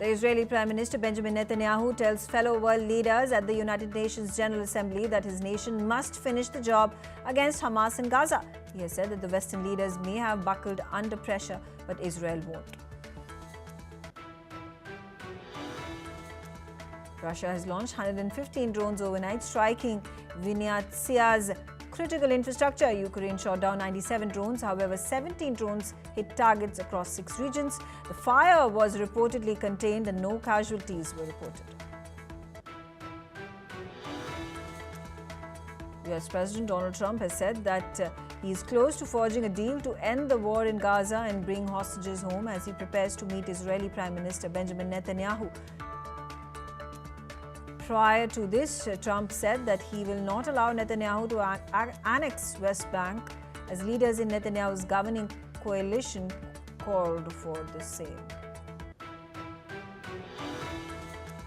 The Israeli Prime Minister Benjamin Netanyahu tells fellow world leaders at the United Nations General Assembly that his nation must finish the job against Hamas in Gaza. He has said that the Western leaders may have buckled under pressure, but Israel won't. Russia has launched 115 drones overnight, striking Vinnytsia's critical infrastructure. Ukraine shot down 97 drones. However, 17 drones hit targets across 6 regions. The fire was reportedly contained and no casualties were reported. US President Donald Trump has said that he is close to forging a deal to end the war in Gaza and bring hostages home as he prepares to meet Israeli Prime Minister Benjamin Netanyahu. Prior to this, Trump said that he will not allow Netanyahu to annex West Bank, as leaders in Netanyahu's governing coalition called for the same.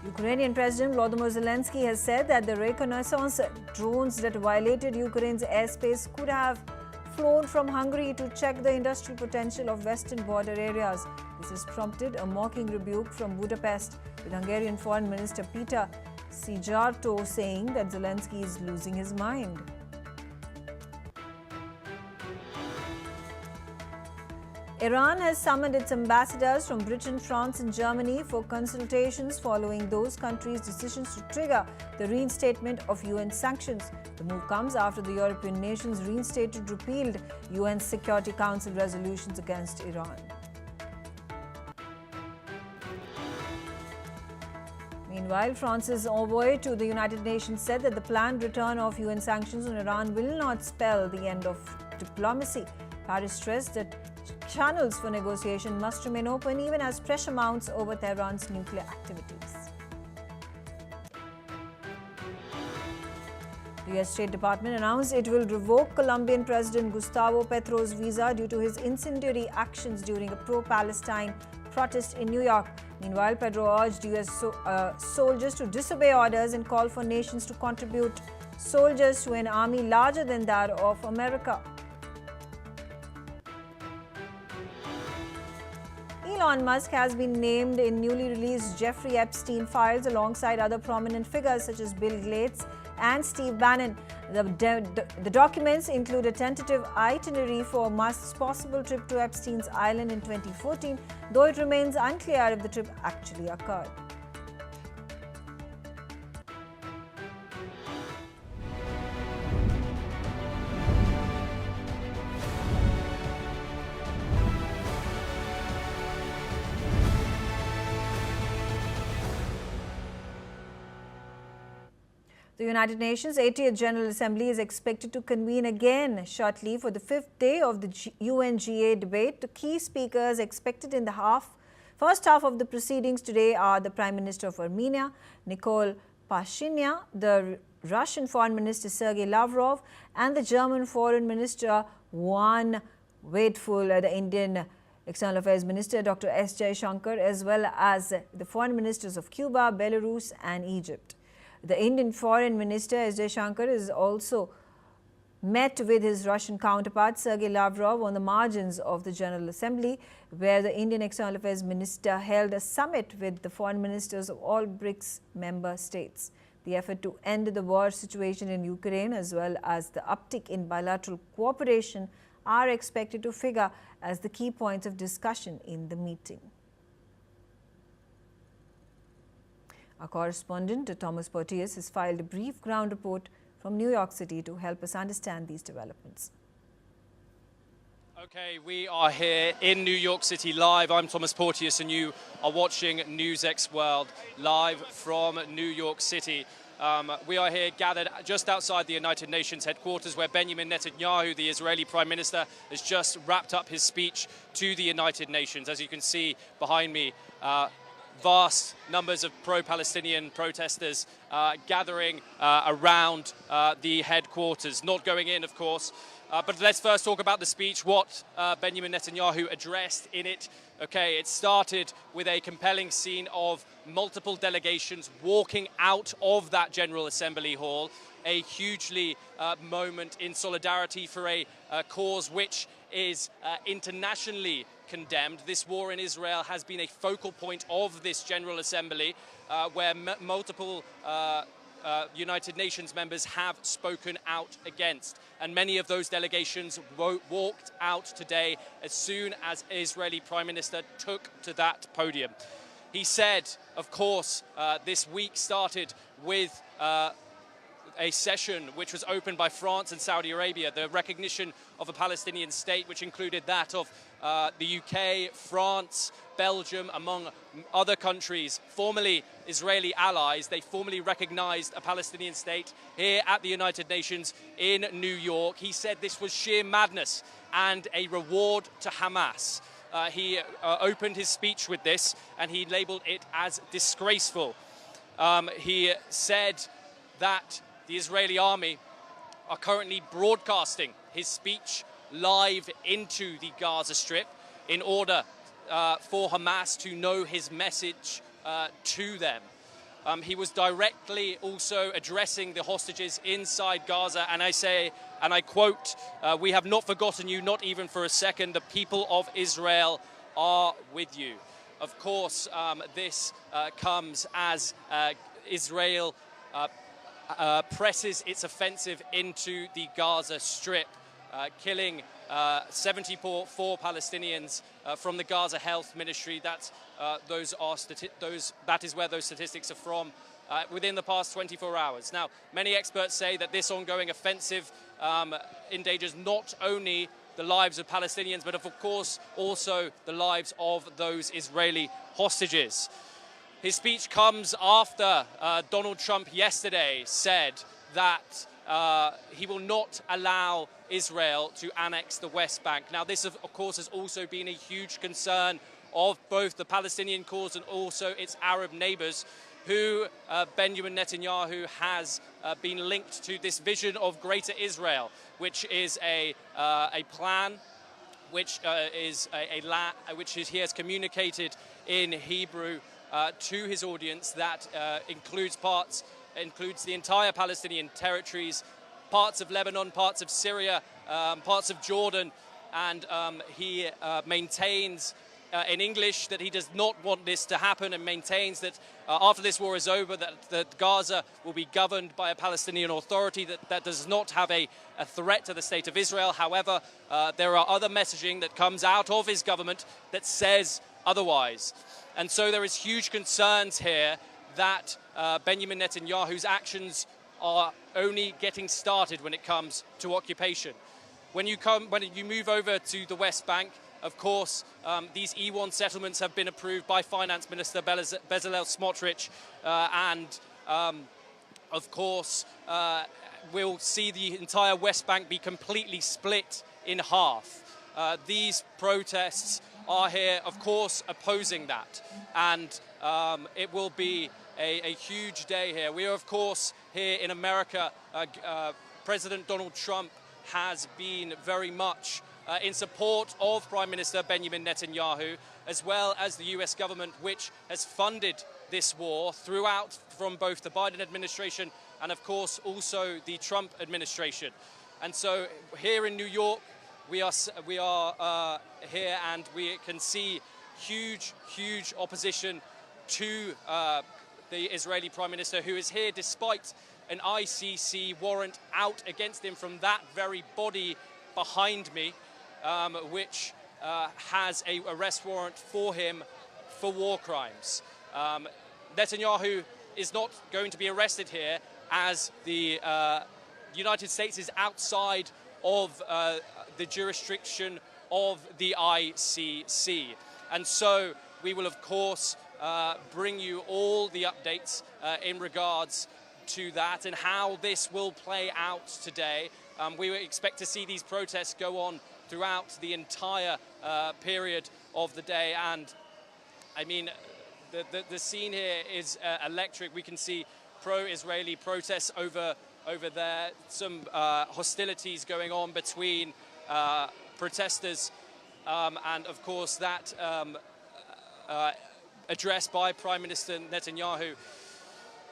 Ukrainian President Volodymyr Zelensky has said that the reconnaissance drones that violated Ukraine's airspace could have flown from Hungary to check the industrial potential of western border areas. This has prompted a mocking rebuke from Budapest, with Hungarian Foreign Minister Peter Szijjártó saying that Zelensky is losing his mind. Iran has summoned its ambassadors from Britain, France and Germany for consultations following those countries' decisions to trigger the reinstatement of UN sanctions. The move comes after the European nations reinstated repealed UN Security Council resolutions against Iran. Meanwhile, France's envoy to the United Nations said that the planned return of UN sanctions on Iran will not spell the end of diplomacy. Paris stressed that channels for negotiation must remain open even as pressure mounts over Tehran's nuclear activities. The US State Department announced it will revoke Colombian President Gustavo Petro's visa due to his incendiary actions during a pro-Palestine protest in New York. Meanwhile, Pedro urged US soldiers to disobey orders and called for nations to contribute soldiers to an army larger than that of America. Elon Musk has been named in newly released Jeffrey Epstein files alongside other prominent figures such as Bill Gates and Steve Bannon. The documents include a tentative itinerary for Musk's possible trip to Epstein's island in 2014, though it remains unclear if the trip actually occurred. The United Nations 80th General Assembly is expected to convene again shortly for the 5th day of the UNGA debate. The key speakers expected in the first half of the proceedings today are the Prime Minister of Armenia, Nikol Pashinyan, the Russian Foreign Minister Sergei Lavrov, and the German Foreign Minister Juan Waidful, the Indian External Affairs Minister Dr. S. Jaishankar, as well as the Foreign Ministers of Cuba, Belarus and Egypt. The Indian Foreign Minister S. Jaishankar is also met with his Russian counterpart Sergei Lavrov on the margins of the General Assembly, where the Indian External Affairs Minister held a summit with the foreign ministers of all BRICS member states. The effort to end the war situation in Ukraine as well as the uptick in bilateral cooperation are expected to figure as the key points of discussion in the meeting. Our correspondent, Thomas Porteous, has filed a brief ground report from New York City to help us understand these developments. Okay, we are here in New York City live. I'm Thomas Porteous and you are watching NewsX World live from New York City. We are here gathered just outside the United Nations headquarters where Benjamin Netanyahu, the Israeli Prime Minister, has just wrapped up his speech to the United Nations. As you can see behind me, vast numbers of pro-Palestinian protesters gathering around the headquarters, not going in, of course. But let's first talk about the speech, what Benjamin Netanyahu addressed in it. Okay, it started with a compelling scene of multiple delegations walking out of that General Assembly hall, a hugely moment in solidarity for a cause which is internationally condemned. This war in Israel has been a focal point of this General Assembly, where multiple United Nations members have spoken out against. And many of those delegations walked out today as soon as Israeli Prime Minister took to that podium. He said, of course, this week started with a session which was opened by France and Saudi Arabia, the recognition of a Palestinian state, which included that of the UK, France, Belgium, among other countries, formerly Israeli allies. They formally recognized a Palestinian state here at the United Nations in New York. He said this was sheer madness and a reward to Hamas. He opened his speech with this, and he labeled it as disgraceful. He said that the Israeli army are currently broadcasting his speech live into the Gaza Strip in order for Hamas to know his message to them. He was directly also addressing the hostages inside Gaza, and I quote, "We have not forgotten you, not even for a second. The people of Israel are with you." Of course, this comes as Israel presses its offensive into the Gaza Strip, killing 74 Palestinians from the Gaza Health Ministry. That is where those statistics are from. Within the past 24 hours. Now, many experts say that this ongoing offensive endangers not only the lives of Palestinians, but of course also the lives of those Israeli hostages. His speech comes after Donald Trump yesterday said that he will not allow Israel to annex the West Bank. Now, this, of course, has also been a huge concern of both the Palestinian cause and also its Arab neighbors, who Benjamin Netanyahu has been linked to this vision of Greater Israel, which is a plan which he has communicated in Hebrew to his audience that includes the entire Palestinian territories, parts of Lebanon, parts of Syria, parts of Jordan, and he maintains in English that he does not want this to happen, and maintains that after this war is over, that Gaza will be governed by a Palestinian authority that does not have a threat to the state of Israel. However, there are other messaging that comes out of his government that says otherwise. And so there is huge concerns here that Benjamin Netanyahu's actions are only getting started when it comes to occupation. When you move over to the West Bank, of course, these E1 settlements have been approved by Finance Minister Bezalel Smotrich, and of course, we'll see the entire West Bank be completely split in half. These protests are here, of course, opposing that, and it will be a huge day here. We are, of course, here in America. President Donald Trump has been very much in support of Prime Minister Benjamin Netanyahu, as well as the US government, which has funded this war throughout, from both the Biden administration and, of course, also the Trump administration. And so here in New York, we are here, and we can see huge opposition to the Israeli Prime Minister, who is here despite an ICC warrant out against him from that very body behind me, which has an arrest warrant for him for war crimes. Netanyahu is not going to be arrested here, as the United States is outside of the jurisdiction of the ICC. And so we will, of course, bring you all the updates in regards to that and how this will play out today. We expect to see these protests go on throughout the entire period of the day. And I mean, the scene here is electric. We can see pro-Israeli protests over there, some hostilities going on between protesters, and of course that address by Prime Minister Netanyahu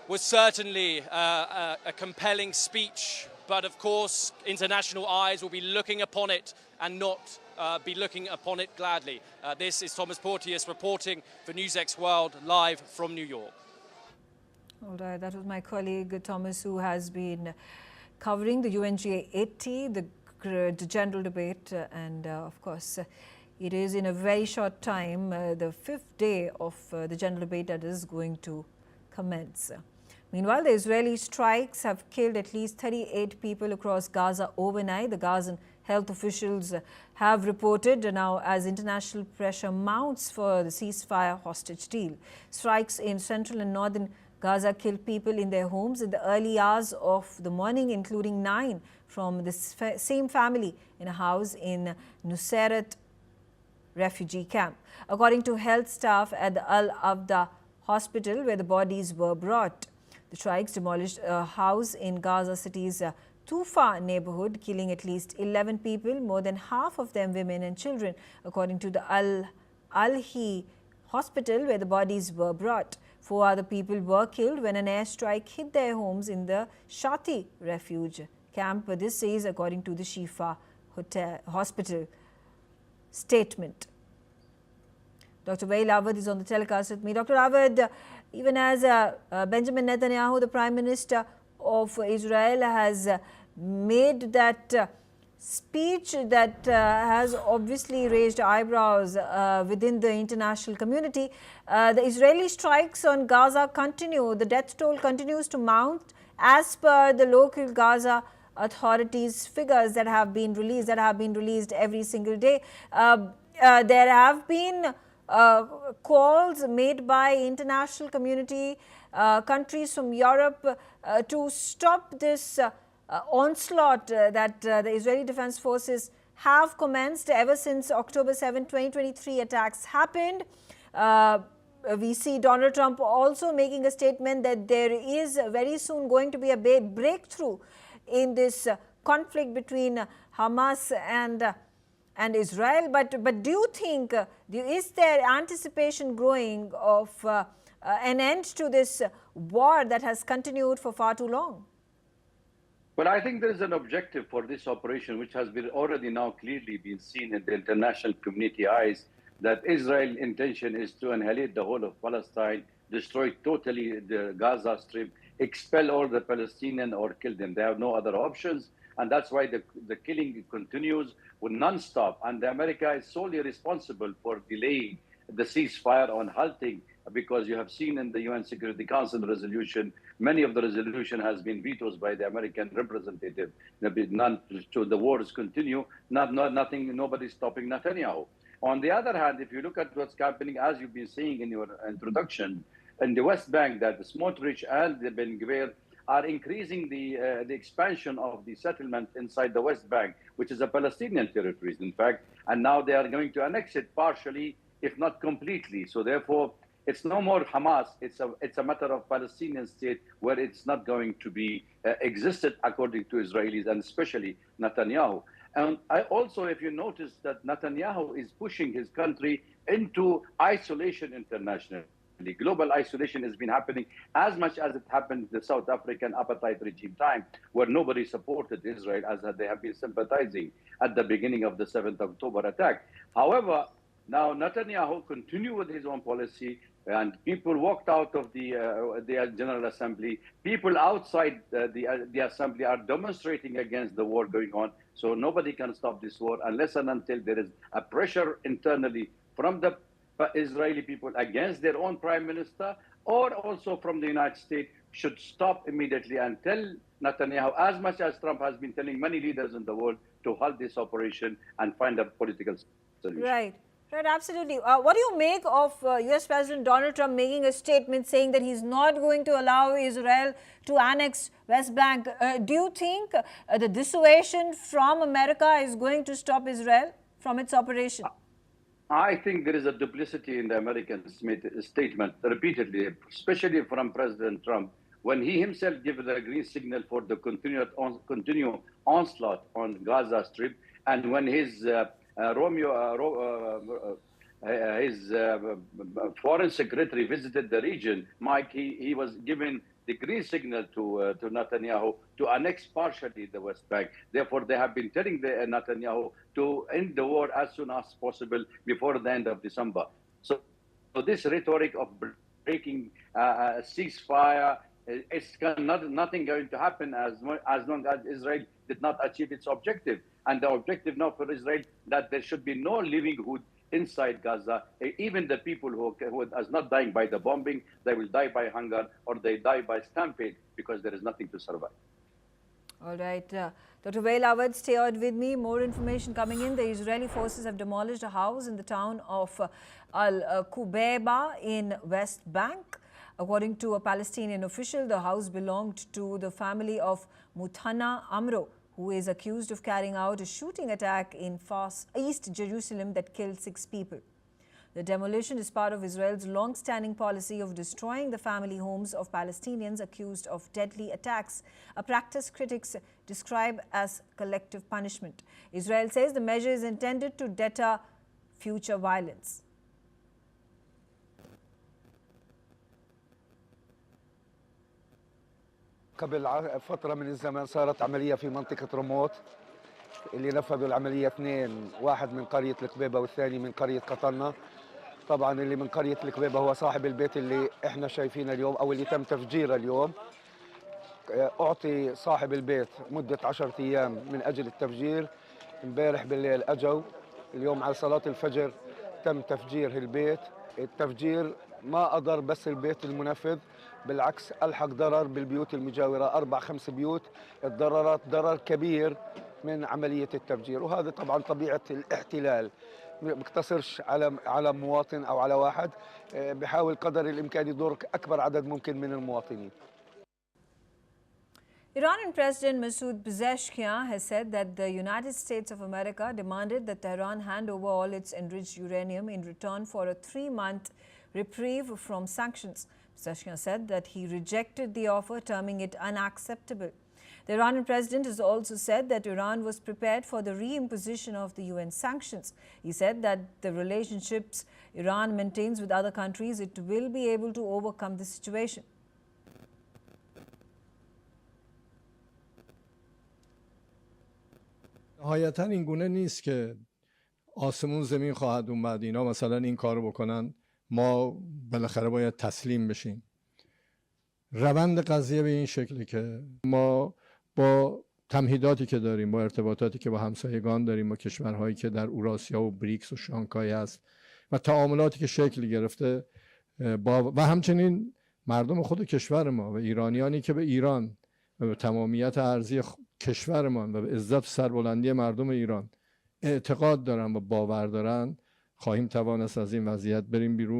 was certainly a compelling speech, but of course international eyes will be looking upon it and not be looking upon it gladly. This is Thomas Porteous reporting for NewsX World live from New York. All right, that was my colleague Thomas, who has been covering the UNGA 80, the general debate, and of course, it is in a very short time, the fifth day of the general debate that is going to commence. Meanwhile, the Israeli strikes have killed at least 38 people across Gaza overnight. The Gazan health officials have reported now as international pressure mounts for the ceasefire hostage deal. Strikes in central and northern Gaza killed people in their homes in the early hours of the morning, including 9 from the same family in a house in Nuseirat refugee camp. According to health staff at the Al-Avda hospital where the bodies were brought, the strikes demolished a house in Gaza City's Tufa neighborhood, killing at least 11 people, more than half of them women and children, according to the Al-Hi hospital where the bodies were brought. 4 other people were killed when an airstrike hit their homes in the Shati refuge camp. This is according to the Shifa hospital statement. Dr. Wael Awad is on the telecast with me. Dr. Awad, even as Benjamin Netanyahu, the Prime Minister of Israel, has made that speech that has obviously raised eyebrows within the international community, the Israeli strikes on Gaza continue. The death toll continues to mount as per the local Gaza authorities' figures that have been released every single day. There have been calls made by international community, countries from Europe to stop this onslaught that the Israeli Defense Forces have commenced ever since October 7, 2023 attacks happened. We see Donald Trump also making a statement that there is very soon going to be a breakthrough in this conflict between Hamas and Israel. But do you think, is there anticipation growing of an end to this war that has continued for far too long? Well, I think there is an objective for this operation, which has been already now clearly been seen in the international community eyes, that Israel's intention is to annihilate the whole of Palestine, destroy totally the Gaza Strip, expel all the Palestinians or kill them. They have no other options. And that's why the killing continues with non-stop. And America is solely responsible for delaying the ceasefire on halting, because you have seen in the UN Security Council resolution, many of the resolution has been vetoed by the American representative. So the wars continue, nobody's stopping Netanyahu. On the other hand, if you look at what's happening, as you've been saying in your introduction, in the West Bank, that the Smotrich and the Ben Gvir are increasing the expansion of the settlement inside the West Bank, which is a Palestinian territory, in fact, and now they are going to annex it partially, if not completely. So therefore, it's no more Hamas. It's a matter of Palestinian state where it's not going to be existed according to Israelis and especially Netanyahu. And I also, if you notice that Netanyahu is pushing his country into isolation internationally. Global isolation has been happening as much as it happened in the South African apartheid regime time, where nobody supported Israel as they have been sympathizing at the beginning of the 7th October attack. However, now Netanyahu continued with his own policy, and people walked out of the General Assembly. People outside the Assembly are demonstrating against the war going on. So nobody can stop this war unless and until there is a pressure internally from the Israeli people against their own prime minister, or also from the United States, should stop immediately and tell Netanyahu, as much as Trump has been telling many leaders in the world, to halt this operation and find a political solution. Right. Right, absolutely. What do you make of US President Donald Trump making a statement saying that he's not going to allow Israel to annex West Bank? Do you think the dissuasion from America is going to stop Israel from its operation? I think there is a duplicity in the American statement repeatedly, especially from President Trump, when he himself gave the green signal for the continued onslaught on Gaza Strip, and when his foreign secretary visited the region, Mike, he was given the green signal to Netanyahu to annex partially the West Bank. Therefore, they have been telling Netanyahu to end the war as soon as possible before the end of December. So this rhetoric of breaking ceasefire, it's nothing going to happen as long as Israel did not achieve its objective. And the objective now for Israel that there should be no livelihood inside Gaza. Even the people who are not dying by the bombing, they will die by hunger or they die by stampede because there is nothing to survive. All right. Dr. Wael Awad, stay on with me. More information coming in. The Israeli forces have demolished a house in the town of Al-Kubeba in West Bank. According to a Palestinian official, the house belonged to the family of Muthana Amro, who is accused of carrying out a shooting attack in East Jerusalem that killed 6 people. The demolition is part of Israel's long-standing policy of destroying the family homes of Palestinians accused of deadly attacks, a practice critics describe as collective punishment. Israel says the measure is intended to deter future violence. قبل فترة من الزمن صارت عملية في منطقة رموت اللي نفذوا العملية 2 واحد من قرية الكبيبة والثاني من قرية قطنة. طبعا اللي من قرية الكبيبة هو صاحب البيت اللي احنا شايفينه اليوم او اللي تم تفجيره اليوم. اعطي صاحب البيت مدة 10 ايام من اجل التفجير. امبارح بالليل اجوا، اليوم على صلاة الفجر تم تفجير البيت. التفجير ما اضر بس البيت المنفذ، بالعكس ألحق ضرر بالبيوت المجاورة 4-5 بيوت اتضررت ضرر كبير من عملية التفجير. وهذا طبعا طبيعة الاحتلال، ما بيقتصرش على مواطن أو على واحد، بيحاول قدر الإمكان يضر أكبر عدد ممكن من المواطنين. Iranian President Masoud Pezeshkian has said that the United States of America demanded that Tehran hand over all its enriched uranium in return for a 3-month reprieve from sanctions. Pezeshkian said that he rejected the offer, terming it unacceptable. The Iranian president has also said that Iran was prepared for the reimposition of the UN sanctions. He said that the relationships Iran maintains with other countries, it will be able to overcome the situation. نهایتا این گونه نیست که آسمون زمین خواهد اومد اینا مثلا این کارو بکنن ما بالاخره باید تسلیم بشیم. روند قضیه به این شکلی که ما با تمهیداتی که داریم، با ارتباطاتی که با همسایگان داریم، با کشورهایی که در اوراسیا و بریکس و شانگهای هست و تعاملاتی که شکل گرفته و همچنین مردم خود کشور ما و ایرانیانی که به ایران و به تمامیت ارضی کشورمان و به عزت و سربلندی مردم ایران اعتقاد دارن و باور دارن، خواهیم توانست از این وضعیت بریم بیرون.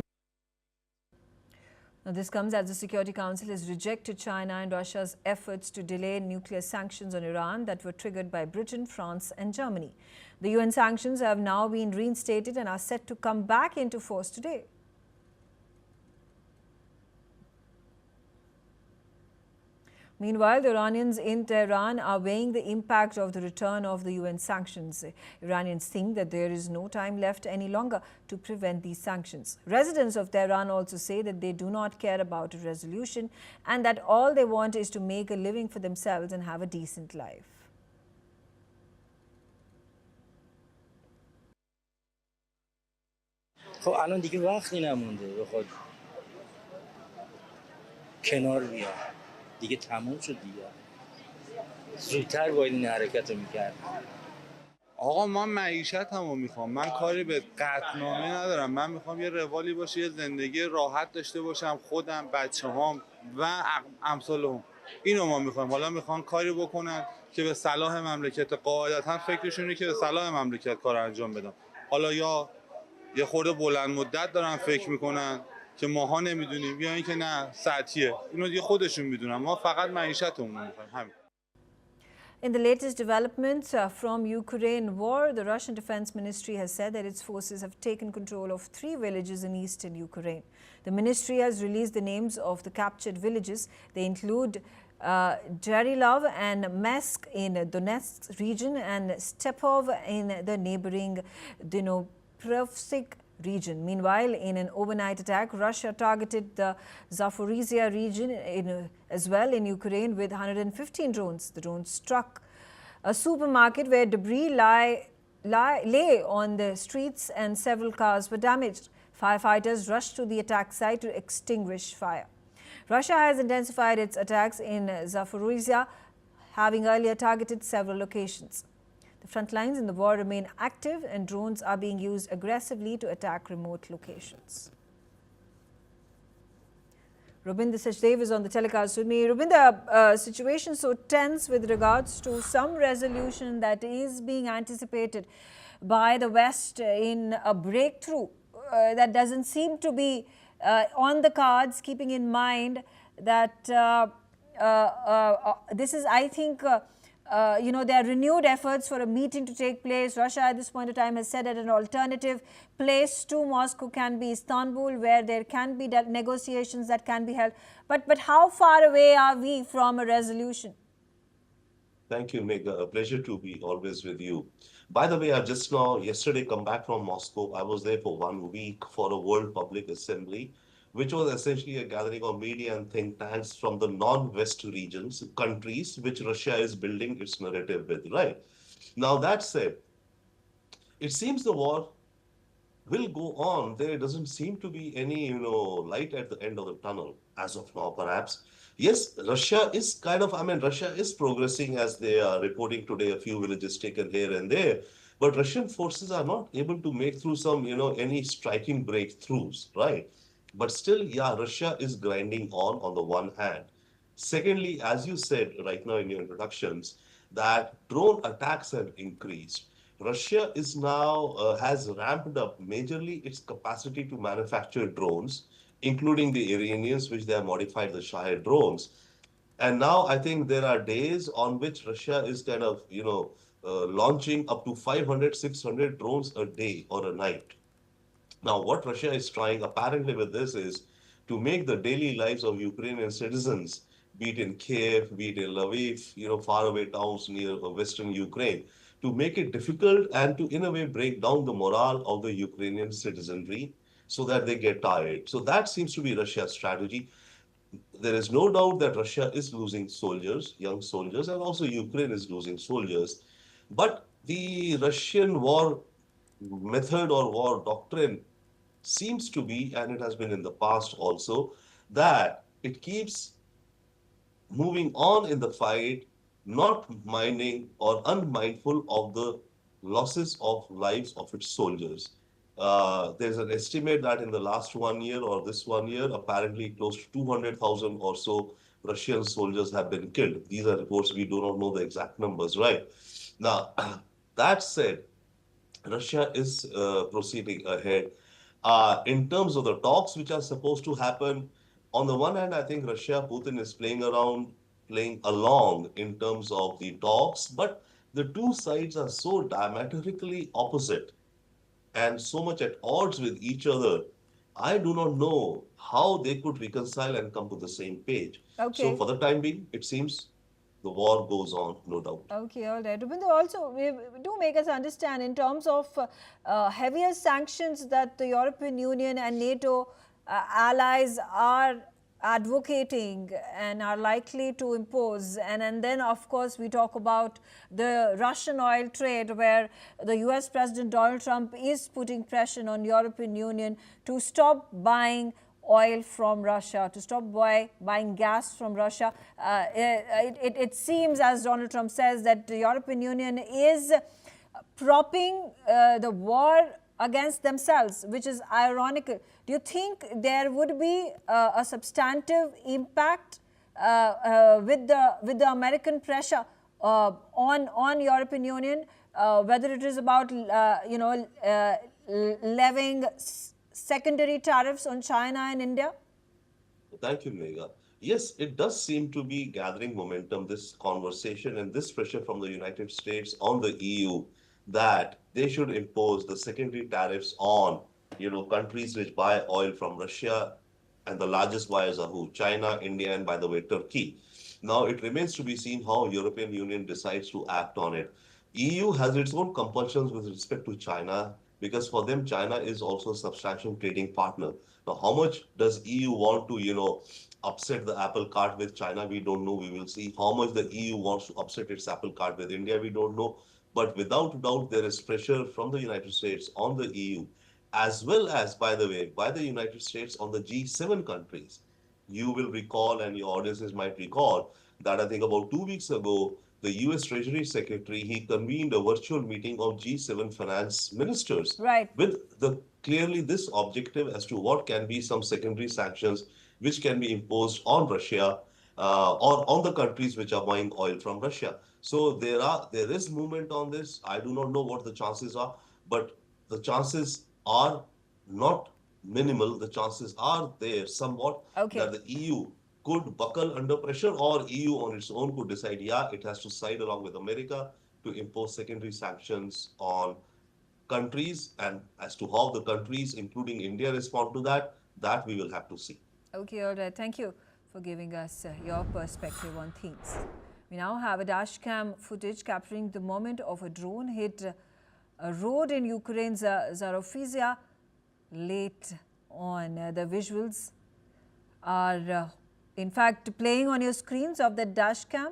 Now, this comes as the Security Council has rejected China and Russia's efforts to delay nuclear sanctions on Iran that were triggered by Britain, France and Germany. The UN sanctions have now been reinstated and are set to come back into force today. Meanwhile, the Iranians in Tehran are weighing the impact of the return of the UN sanctions. Iranians think that there is no time left any longer to prevent these sanctions. Residents of Tehran also say that they do not care about a resolution and that all they want is to make a living for themselves and have a decent life. خب الان دیگه وقتی نمونده بخواد کنار بیاد، دیگه تموم شد دیگه. زودتر باید این حرکت رو میکرد. آقا من معیشتمو میخوام، من کاری به قطعنامه ندارم، من میخوام یه روالی باشه، یه زندگی راحت داشته باشم، خودم، بچه‌هام و امثالهم. اینو ما میخوایم. حالا میخوان کاری بکنن که به صلاح مملکت، قاعدتا فکرشونه که به صلاح مملکت کار انجام بدن. حالا یا یه خورده بلند مدت دارن فکر میکنن که ماها نمیدونیم یا اینکه نه سطحیه. اینو دیگه خودشون میدونن. ما فقط معیشتمون رو میخوایم. همین. In the latest developments from Ukraine war, the Russian Defense Ministry has said that its forces have taken control of 3 villages in eastern Ukraine. The ministry has released the names of the captured villages. They include Jarilov and Mesk in Donetsk region and Stepov in the neighboring Dnipropetrovsk region. Meanwhile, in an overnight attack, Russia targeted the Zaporizhia region as well in Ukraine with 115 drones. The drones struck a supermarket where debris lay on the streets and several cars were damaged. Firefighters rushed to the attack site to extinguish fire. Russia has intensified its attacks in Zaporizhia, having earlier targeted several locations. The front lines in the war remain active and drones are being used aggressively to attack remote locations. Rubinder Sachdev is on the telecast with me. Rubinder, situation so tense with regards to some resolution that is being anticipated by the West in a breakthrough that doesn't seem to be on the cards, keeping in mind that this is, I think, there are renewed efforts for a meeting to take place. Russia at this point of time has said that an alternative place to Moscow can be Istanbul, where there can be negotiations that can be held. But how far away are we from a resolution? Thank you, Megha. A pleasure to be always with you. By the way, I've just yesterday come back from Moscow. I was there for 1 week for a World Public Assembly, which was essentially a gathering of media and think tanks from the non-West regions, countries which Russia is building its narrative with, right? Now, that said, it seems the war will go on. There doesn't seem to be any, light at the end of the tunnel as of now, perhaps. Yes, Russia is Russia is progressing, as they are reporting today, a few villages taken here and there. But Russian forces are not able to make through some, any striking breakthroughs, right? But still, yeah, Russia is grinding on the one hand. Secondly, as you said right now in your introductions, that drone attacks have increased. Russia is now has ramped up majorly its capacity to manufacture drones, including the Iranians, which they have modified the Shahed drones. And now I think there are days on which Russia is kind of, launching up to 500, 600 drones a day or a night. Now, what Russia is trying apparently with this is to make the daily lives of Ukrainian citizens, be it in Kiev, be it in Lviv, faraway towns near western Ukraine, to make it difficult and to, in a way, break down the morale of the Ukrainian citizenry so that they get tired. So that seems to be Russia's strategy. There is no doubt that Russia is losing soldiers, young soldiers, and also Ukraine is losing soldiers. But the Russian war method or war doctrine seems to be, and it has been in the past also, that it keeps moving on in the fight, not minding or unmindful of the losses of lives of its soldiers. There's an estimate that in the last 1 year or this 1 year, apparently close to 200,000 or so Russian soldiers have been killed. These are reports, we do not know the exact numbers, right? Now, that said, Russia is proceeding ahead. In terms of the talks which are supposed to happen, on the one hand, I think Putin is playing along in terms of the talks, but the two sides are so diametrically opposite and so much at odds with each other. I do not know how they could reconcile and come to the same page. Okay. So for the time being, it seems the war goes on, no doubt. Okay, all right. Rubinder, also, do make us understand in terms of heavier sanctions that the European Union and NATO allies are advocating and are likely to impose. And then, of course, we talk about the Russian oil trade, where the US President Donald Trump is putting pressure on European Union to stop buying oil from Russia, to stop buying gas from Russia. It seems, as Donald Trump says, that the European Union is propping the war against themselves, which is ironical. Do you think there would be a substantive impact with the American pressure on European Union, whether it is about levying secondary tariffs on China and India? Thank you, Megha. Yes, it does seem to be gathering momentum, this conversation and this pressure from the United States on the EU that they should impose the secondary tariffs on, countries which buy oil from Russia, and the largest buyers are who? China, India, and by the way, Turkey. Now, it remains to be seen how European Union decides to act on it. EU has its own compulsions with respect to China, because for them, China is also a substantial trading partner. Now, how much does EU want to, upset the apple cart with China? We don't know. We will see. How much the EU wants to upset its apple cart with India? We don't know. But without doubt, there is pressure from the United States on the EU, as well as, by the way, by the United States on the G7 countries. You will recall, and your audiences might recall, that I think about 2 weeks ago, the US Treasury Secretary, he convened a virtual meeting of G7 finance ministers Right. with clearly this objective as to what can be some secondary sanctions which can be imposed on Russia or on the countries which are buying oil from Russia. So there is movement on this. I do not know what the chances are, but the chances are not minimal. The chances are there somewhat that the EU could buckle under pressure, or EU on its own could decide, yeah, it has to side along with America to impose secondary sanctions on countries, and as to how the countries, including India, respond to that we will have to see. Okay, all right. Thank you for giving us your perspective on things. We now have a dashcam footage capturing the moment of a drone hit a road in Ukraine's Zaporizhzhia late on. The visuals are in fact playing on your screens of the dashcam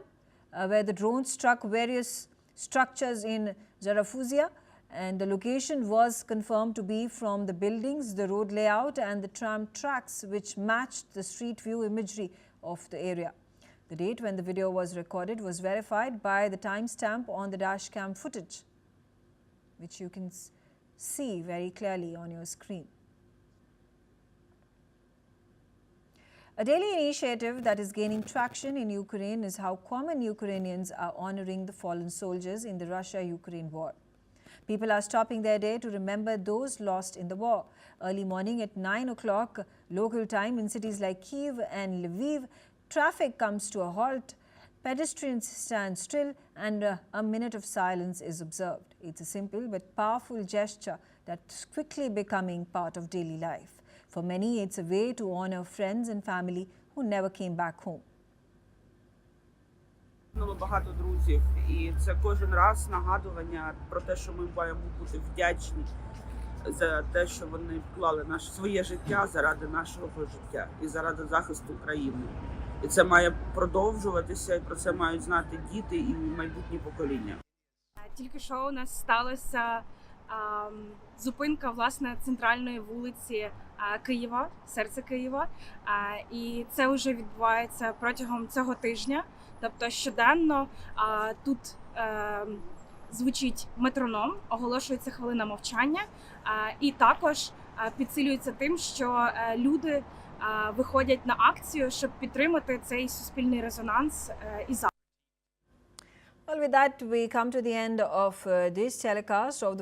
where the drone struck various structures in Zaporizhzhia, and the location was confirmed to be from the buildings, the road layout and the tram tracks, which matched the street view imagery of the area. The date when the video was recorded was verified by the timestamp on the dashcam footage, which you can see very clearly on your screen. A daily initiative that is gaining traction in Ukraine is how common Ukrainians are honoring the fallen soldiers in the Russia-Ukraine war. People are stopping their day to remember those lost in the war. Early morning at 9 o'clock local time in cities like Kyiv and Lviv, traffic comes to a halt, pedestrians stand still, and a minute of silence is observed. It's a simple but powerful gesture that's quickly becoming part of daily life. For many, it's a way to honor friends and family who never came back home. Багато друзів, і це кожен раз нагадування про те, що ми маємо бути вдячні за те, що вони вклали своє життя заради нашого життя і заради захисту країни. І це має продовжуватися, і про це мають знати діти і майбутні покоління. Тільки що у нас сталася зупинка, власне, центральної вулиці Києва, серце Києва. І це вже відбувається протягом цього тижня. Тобто щоденно тут звучить метроном, оголошується хвилина мовчання, і також підсилюється тим, що люди виходять на акцію, щоб підтримати цей суспільний резонанс і запит. Well, with that, we come to the end of this telecast of the